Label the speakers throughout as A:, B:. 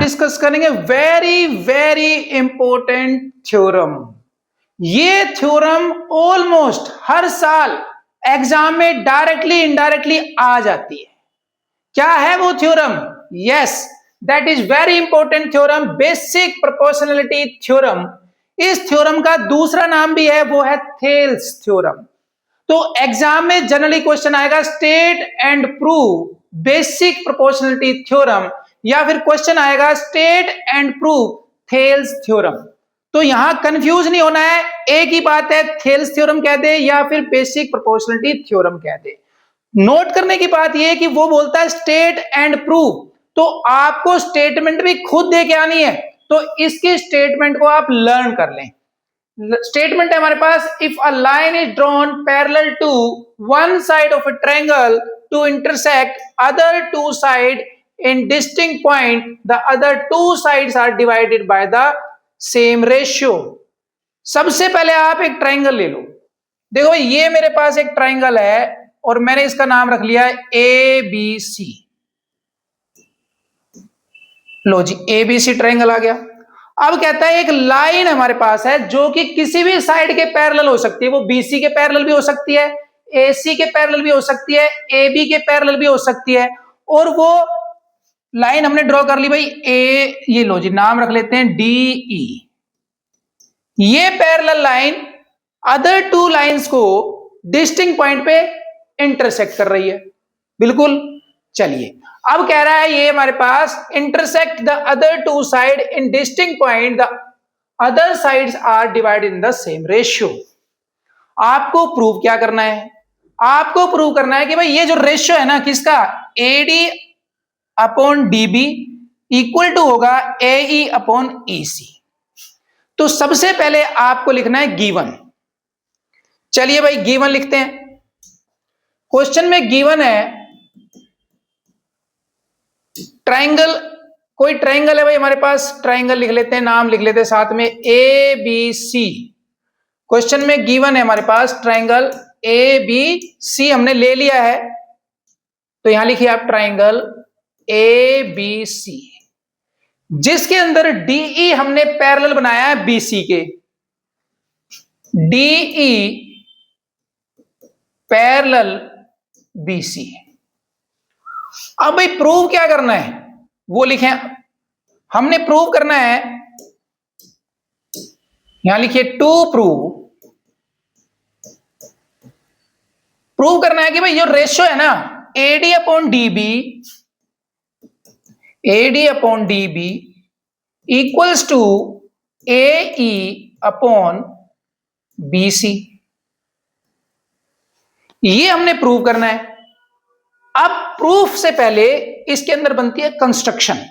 A: Discuss करेंगे very very important theorem. ये theorem almost हर साल एग्जाम में डायरेक्टली इनडायरेक्टली आ जाती है। क्या है वो theorem? Yes, that is very important theorem, basic proportionality theorem. इस थ्योरम का दूसरा नाम भी है, वो है थेल्स थ्योरम। तो एग्जाम में जनरली क्वेश्चन आएगा state and prove basic proportionality theorem, या फिर क्वेश्चन आएगा state and prove Thales theorem. तो यहां कंफ्यूज नहीं होना है, एक ही बात है, थेल्स थ्योरम कह दे या फिर बेसिक प्रोपोर्शनलिटी थ्योरम कह दे। नोट करने की बात यह है कि वो बोलता है स्टेट एंड प्रूव, तो आपको स्टेटमेंट भी खुद दे के आनी है, तो इसकी स्टेटमेंट को आप लर्न कर लें। स्टेटमेंट है हमारे पास, if a line is drawn parallel to one side of a triangle to intersect other two side in distinct point, the other two sides are divided by the same ratio. सबसे पहले आप एक triangle ले लो। देखो ये मेरे पास एक triangle है और मैंने इसका नाम रख लिया है ए बी सी। लो जी, ए बी सी ट्रायंगल आ गया। अब कहता है एक लाइन हमारे पास है जो कि किसी भी साइड के पैरेलल हो सकती है, वो बीसी के पैरेलल भी हो सकती है, एसी के पैरेलल भी हो सकती है, एबी के पैरेलल भी हो सकती है, और वो लाइन हमने ड्रॉ कर ली भाई ए, ये लो जी नाम रख लेते हैं डीई। ये parallel line other two lines को डिस्टिंक्ट पॉइंट पे इंटरसेक्ट कर रही है। बिल्कुल। चलिए अब कह रहा है ये हमारे पास intersect the other two side in distinct point, the other sides are divided in the same ratio. आपको प्रूव क्या करना है? आपको प्रूव करना है कि भाई ये जो रेशियो है ना किसका, AD upon DB equal to होगा एई अपॉन ईसी। तो सबसे पहले आपको लिखना है गिवन। चलिए भाई गिवन लिखते हैं। क्वेश्चन में गिवन है ट्रायंगल, कोई ट्रायंगल है भाई हमारे पास, ट्रायंगल लिख लेते हैं, नाम लिख लेते हैं साथ में ए बी सी। क्वेश्चन में गिवन है हमारे पास ट्रायंगल ए बी सी, हमने ले लिया है, तो यहां लिखिए आप ट्रायंगल ए बी सी, जिसके अंदर डीई हमने पैरेलल बनाया है बीसी के, डीई पैरेलल बीसी। अब भाई प्रूव क्या करना है वो लिखें, हमने प्रूव करना है, यहां लिखिए टू प्रूव, प्रूव करना है कि भाई ये रेशियो है ना AD upon DB, AD upon DB equals to AE upon BC. ये हमने प्रूव करना है। अब प्रूफ से पहले इसके अंदर बनती है कंस्ट्रक्शन।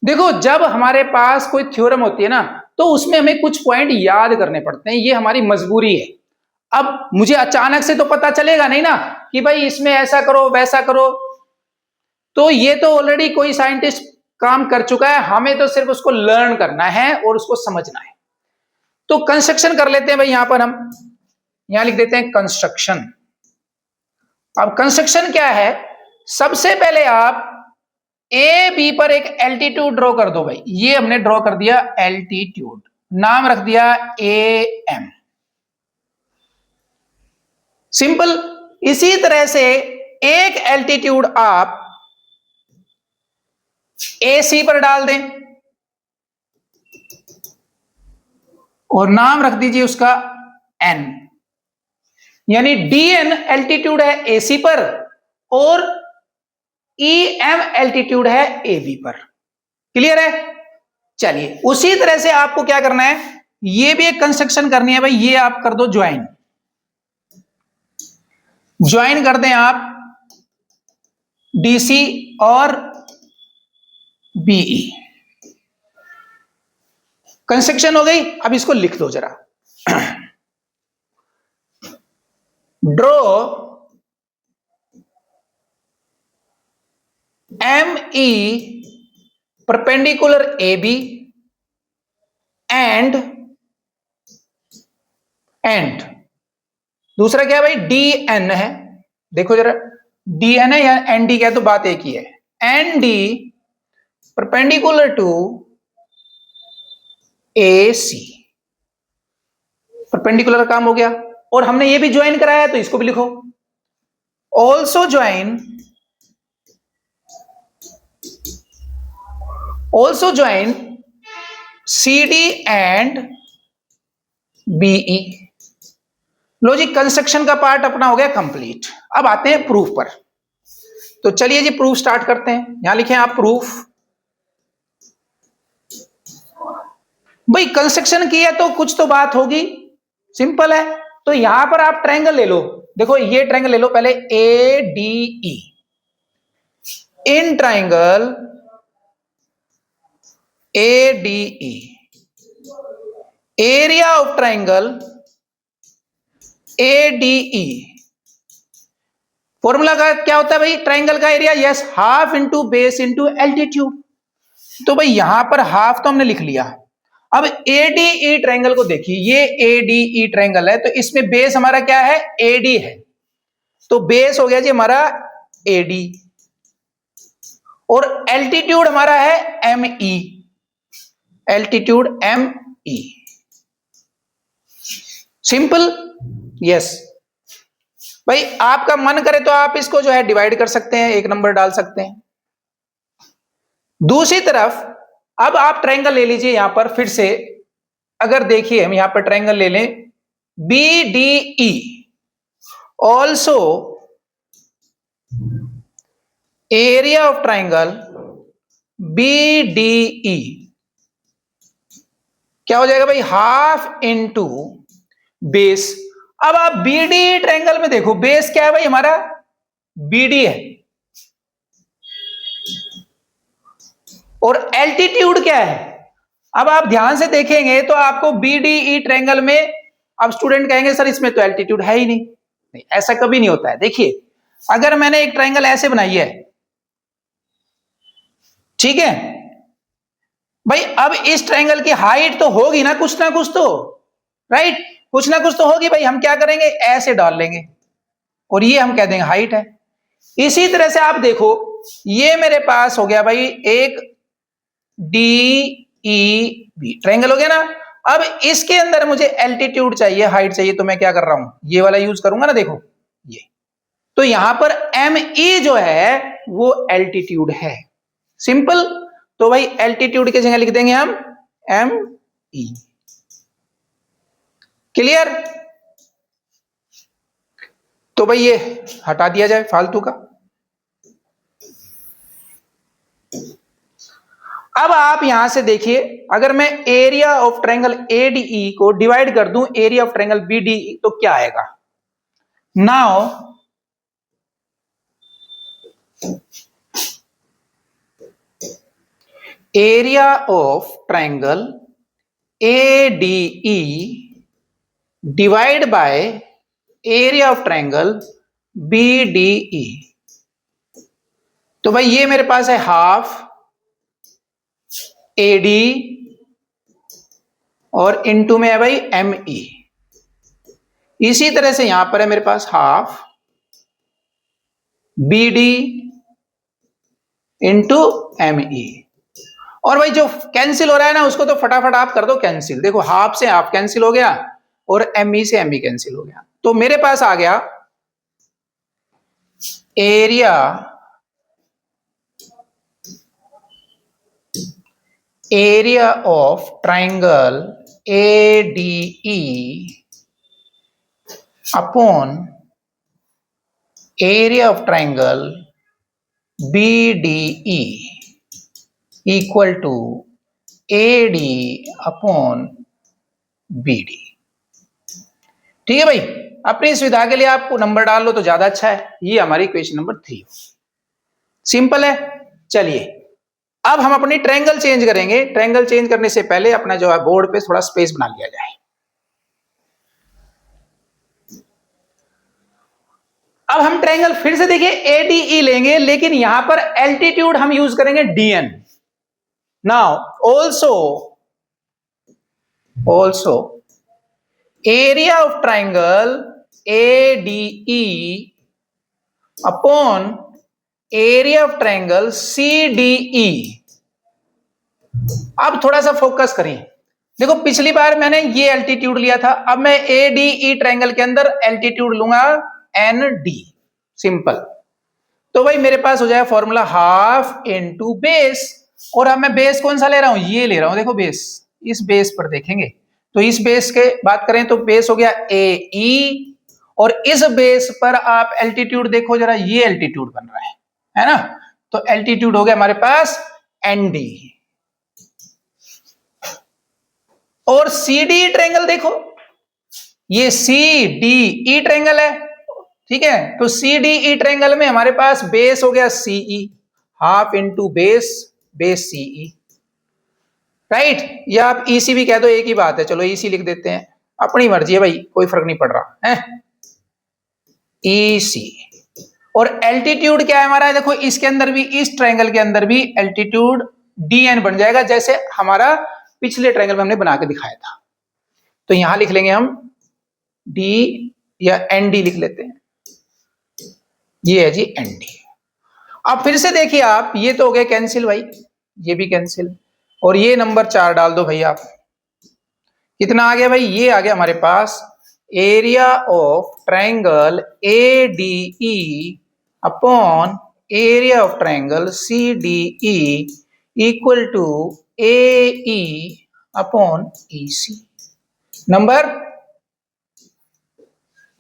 A: देखो जब हमारे पास कोई थ्योरम होती है ना तो उसमें हमें कुछ पॉइंट याद करने पड़ते हैं, ये हमारी मजबूरी है। अब मुझे अचानक से तो पता चलेगा नहीं ना कि भाई इसमें ऐसा करो वैसा करो, तो ये तो ऑलरेडी कोई साइंटिस्ट काम कर चुका है, हमें तो सिर्फ उसको लर्न करना है और उसको समझना है। तो कंस्ट्रक्शन कर लेते हैं भाई, यहां पर हम यहां लिख देते हैं कंस्ट्रक्शन। अब कंस्ट्रक्शन क्या है, सबसे पहले आप ए बी पर एक एल्टीट्यूड ड्रॉ कर दो भाई, ये हमने ड्रॉ कर दिया एल्टीट्यूड, नाम रख दिया ए एम, सिंपल। इसी तरह से एक एल्टीट्यूड आप ए सी पर डाल दें और नाम रख दीजिए उसका एन, यानी डी एन एल्टीट्यूड है एसी पर और ई एम एल्टीट्यूड है ए बी पर। क्लियर है? चलिए उसी तरह से आपको क्या करना है, ये भी एक कंस्ट्रक्शन करनी है भाई, ये आप कर दो ज्वाइन, ज्वाइन कर दें आप डीसी और बीई। कंस्ट्रक्शन हो गई। अब इसको लिख दो जरा, draw M E perpendicular A B and दूसरा क्या है भाई डी एन है, देखो जरा डी एन है या एन डी क्या, तो बात एक ही है, N D perpendicular to AC। Perpendicular काम हो गया, और हमने ये भी ज्वाइन कराया है तो इसको भी लिखो, also join CD and BE। लो जी, कंस्ट्रक्शन का पार्ट अपना हो गया कंप्लीट। अब आते हैं प्रूफ पर। तो चलिए जी प्रूफ स्टार्ट करते हैं। यहां लिखे आप प्रूफ। भाई कंस्ट्रक्शन किया तो कुछ तो बात होगी, सिंपल है। तो यहां पर आप ट्रायंगल ले लो। देखो ये ट्रायंगल ले लो पहले, ADE। In triangle ADE, area of triangle ADE। Formula का क्या होता है भाई ट्रायंगल का area? Yes, half into base into altitude. तो भाई यहां पर हाफ तो हमने लिख लिया। अब ADE ट्रायंगल को देखिए, ये ADE ट्रायंगल है, तो इसमें बेस हमारा क्या है? AD है। तो बेस हो गया जी हमारा AD, और एल्टीट्यूड हमारा है ME। Altitude ME। Simple. Yes भाई, आपका मन करे तो आप इसको जो है डिवाइड कर सकते हैं, एक नंबर डाल सकते हैं। दूसरी तरफ अब आप ट्रायंगल ले लीजिए यहां पर फिर से। अगर देखिए हम यहां पर ट्रायंगल ले लें BDE, also area of triangle BDE क्या हो जाएगा भाई? Half into base. अब आप BDE ट्रायंगल में देखो, बेस क्या है भाई हमारा? BD है, और एल्टीट्यूड क्या है? अब आप ध्यान से देखेंगे तो आपको BDE ट्रायंगल में, अब स्टूडेंट कहेंगे सर इसमें तो एल्टीट्यूड है ही नहीं। नहीं, ऐसा कभी नहीं होता है। देखिए अगर मैंने एक ट्रायंगल ऐसे बनाई है, ठीक है भाई, अब इस ट्रायंगल की हाइट तो होगी ना कुछ तो, राइट? कुछ ना कुछ तो होगी भाई। हम क्या करेंगे? ऐसे डाल लेंगे, और ये हम कह देंगे हाइट है। इसी तरह से आप देखो, ये मेरे पास हो गया भाई एक DEB ट्रायंगल हो गया ना। अब इसके अंदर मुझे एल्टीट्यूड चाहिए, हाइट चाहिए, तो मैं क्या कर रहा हूं? ये वाला यूज करूंगा ना। देखो ये, तो यहां पर ME जो है वो एल्टीट्यूड है। सिंपल। तो भाई एल्टीट्यूड की जगह लिख देंगे हम ME। क्लियर? तो भाई ये हटा दिया जाए फालतू का। अब आप यहां से देखिए, अगर मैं एरिया ऑफ ट्रायंगल ADE को डिवाइड कर दूं एरिया ऑफ ट्रायंगल BDE तो क्या आएगा? Now area of triangle ADE divide by area of triangle BDE। तो भाई ये मेरे पास है हाफ AD, और इनटू में है भाई ME। इसी तरह से यहां पर है मेरे पास हाफ BD इंटू ME। और भाई जो कैंसिल हो रहा है ना उसको तो फटाफट आप कर दो कैंसिल। देखो हाफ से हाफ कैंसिल हो गया, और ME से ME कैंसिल हो गया। तो मेरे पास आ गया area of triangle ADE upon area of triangle BDE equal to AD upon BD। ठीक है भाई, अपनी सुविधा के लिए आपको नंबर डाल लो तो ज्यादा अच्छा है। ये हमारी इक्वेशन नंबर 3 सिंपल है। चलिए अब हम अपनी ट्रायंगल चेंज करेंगे। ट्रायंगल चेंज करने से पहले अपना जो है बोर्ड पे थोड़ा स्पेस बना लिया जाए। अब हम ट्रायंगल फिर से देखिए ADE लेंगे, लेकिन यहां पर एल्टीट्यूड हम यूज करेंगे DN। Now also area of triangle ADE upon area of triangle CDE अब थोड़ा सा फोकस करें। देखो पिछली बार मैंने ये एल्टीट्यूड लिया था, अब मैं ADE ट्रायंगल के अंदर एल्टीट्यूड लूंगा ND, सिंपल। तो भाई मेरे पास हो जाएगा फॉर्मूला हाफ इनटू बेस, और अब मैं बेस कौन सा ले रहा हूं, ये ले रहा हूं। देखो बेस, इस बेस पर देखेंगे तो इस बेस के बात करें तो बेस हो गया AE, और इस बेस पर आप एल्टीट्यूड देखो जरा, ये एल्टीट्यूड बन रहा है ना। तो एल्टीट्यूड हो गया हमारे पास ND। और CD ट्रायंगल देखो, ये CDE ट्रायंगल है, ठीक है। तो CDE ट्रायंगल में हमारे पास बेस हो गया CE, half into base, base CE, right. या आप EC भी कह दो, एक ही बात है, चलो EC लिख देते हैं, अपनी मर्जी है भाई, कोई फर्क नहीं पड़ रहा है। EC। और एल्टीट्यूड क्या है हमारा, देखो इसके अंदर भी, इस ट्रायंगल के अंदर भी एल्टीट्यूड DN बन जाएगा, जैसे हमारा पिछले ट्रायंगल में हमने बना के दिखाया था। तो यहां लिख लेंगे हम D, या ND लिख लेते हैं, ये है जी ND। अब फिर से देखिए आप, ये तो हो गए कैंसिल भाई, ये भी कैंसिल, और ये नंबर 4 डाल दो भाई आप। कितना आ गया भाई, ये आ गया हमारे पास area of triangle ADE upon area of triangle CDE equal to AE upon EC। Number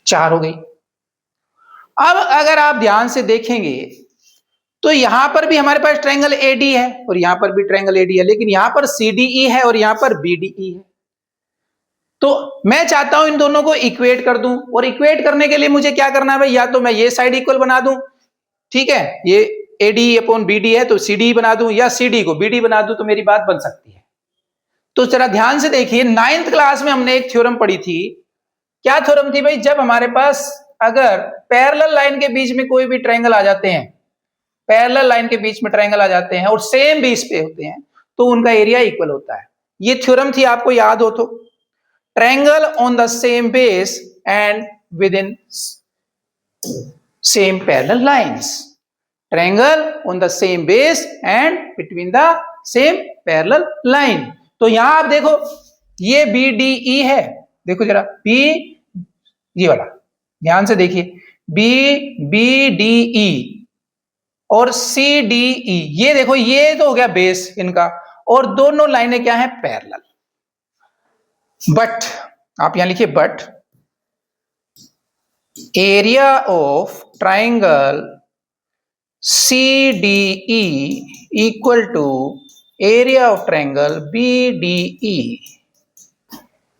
A: 4 हो गई। अब अगर आप ध्यान से देखेंगे तो यहां पर भी हमारे पास ट्रायंगल AD है, और यहां पर भी ट्रायंगल AD है, लेकिन यहां पर CDE है और यहां पर BDE है। तो मैं चाहता हूं इन दोनों को इक्वेट कर दूं, और इक्वेट करने के लिए मुझे क्या करना है भाई, या तो मैं ये साइड इक्वल बना दूं, ठीक है, ये AD अपॉन BD है तो CD बना दूं, या CD को BD बना दूं, तो मेरी बात बन सकती है। तो जरा ध्यान से देखिए, 9th क्लास में हमने एक थ्योरम पढ़ी थी। क्या थ्योरम थी भाई, जब हमारे पास अगर पैरेलल लाइन के बीच में कोई भी ट्रायंगल आ जाते हैं, पैरेलल लाइन के बीच में ट्रायंगल आ जाते हैं और सेम बेस पे होते हैं, तो उनका एरिया इक्वल होता है। ये थ्योरम थी, आपको याद हो तो, triangle on the same base and with in same parallel lines, triangle on the same base and between the same parallel line. तो यहां आप देखो, ये BDE है, देखो जरा B, ये वाला ध्यान से देखिए, BDE और CDE, ये देखो, ये तो हो गया बेस इनका, और दोनों लाइनें क्या है, पैरेलल। बट आप यहां लिखिए, but area of triangle CDE equal to area of triangle BDE।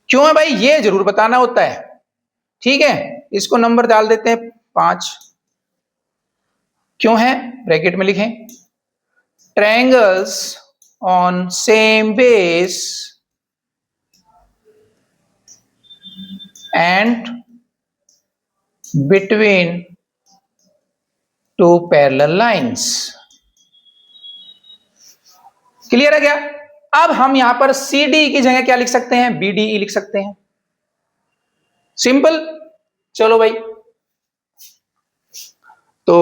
A: क्यों है भाई, ये जरूर बताना होता है, ठीक है। इसको नंबर डाल देते हैं 5। क्यों है, ब्रैकेट में लिखें, triangles on same base and between two parallel lines. Clear है क्या। अब हम यहां पर CD की जगह क्या लिख सकते हैं, BDE लिख सकते हैं, सिंपल। चलो भाई, तो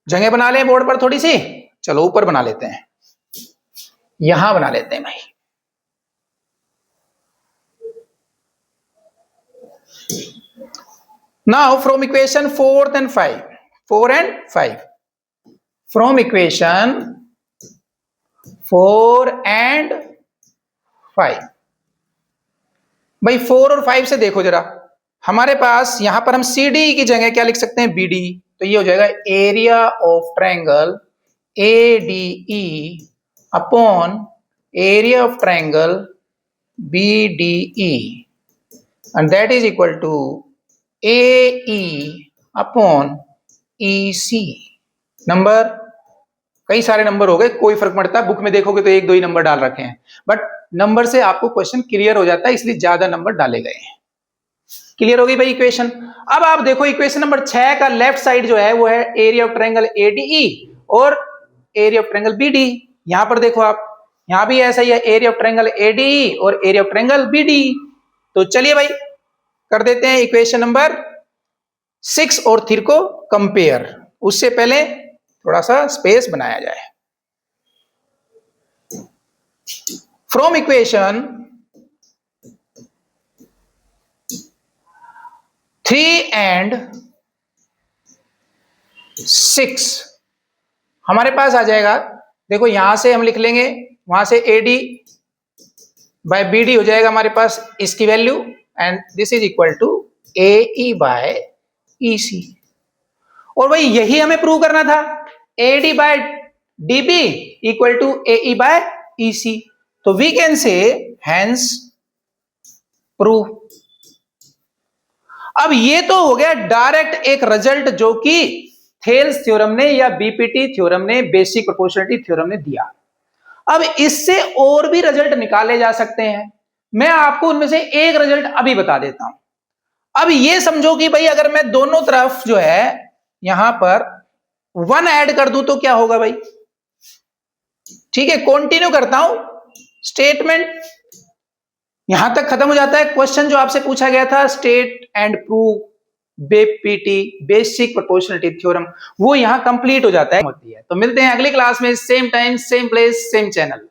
A: जगह बना लें बोर्ड पर थोड़ी सी, चलो ऊपर बना लेते हैं, यहां बना लेते हैं भाई। Now from equation 4 and 5, 4 and 5, from equation 4 and 5, भाई 4 और 5 से देखो जरा, हमारे पास यहां पर हम CD की जगह क्या लिख सकते हैं, BD। तो ये हो जाएगा area of triangle ADE upon area of triangle BDE, and that is equal to AE upon EC। Number, कई सारे नंबर हो गए, कोई फर्क पड़ता है, बुक में देखोगे तो 1-2 ही नंबर डाल रखे हैं, बट नंबर से आपको क्वेश्चन क्लियर हो जाता है, इसलिए ज्यादा नंबर डाले गए हैं। क्लियर हो गई भाई इक्वेशन। अब आप देखो इक्वेशन नंबर 6 का लेफ्ट साइड जो है वो है एरिया ऑफ ट्रायंगल ADE और एरिया ऑफ ट्रायंगल BD। यहां पर देखो आप, यहां भी ऐसा ही है, एरिया ऑफ ट्रायंगल ADE और एरिया ऑफ ट्रायंगल BD। तो चलिए भाई कर देते हैं इक्वेशन नंबर 6 और 3 को कंपेयर। उससे पहले थोड़ा सा स्पेस बनाया जाए। फ्रॉम इक्वेशन 3 and 6 हमारे पास आ जाएगा। देखो यहां से हम लिख लेंगे, वहां से AD बाय BD हो जाएगा हमारे पास इसकी value, and this is equal to AE by EC। और भाई यही हमें प्रूव करना था, AD by DB equal to AE by EC। तो we can say hence prove. अब ये तो हो गया डायरेक्ट एक रिजल्ट जो कि थेल्स थ्योरम ने या बीपीटी थ्योरम ने, बेसिक प्रोपोर्शनलिटी थ्योरम ने दिया। अब इससे और भी रिजल्ट निकाले जा सकते हैं। मैं आपको उनमें से एक रिजल्ट अभी बता देता हूं। अब ये समझो कि भाई अगर मैं दोनों तरफ जो है यहां पर 1 ऐड कर दूं तो क्या होगा भाई। ठीक है, कंटिन्यू करता हूं। स्टेटमेंट यहां तक खत्म हो जाता है। क्वेश्चन जो आपसे पूछा गया था, state and prove BPT basic proportionality theorem, वो यहां कंप्लीट हो जाता है। तो मिलते हैं अगली क्लास में, same time same place same channel.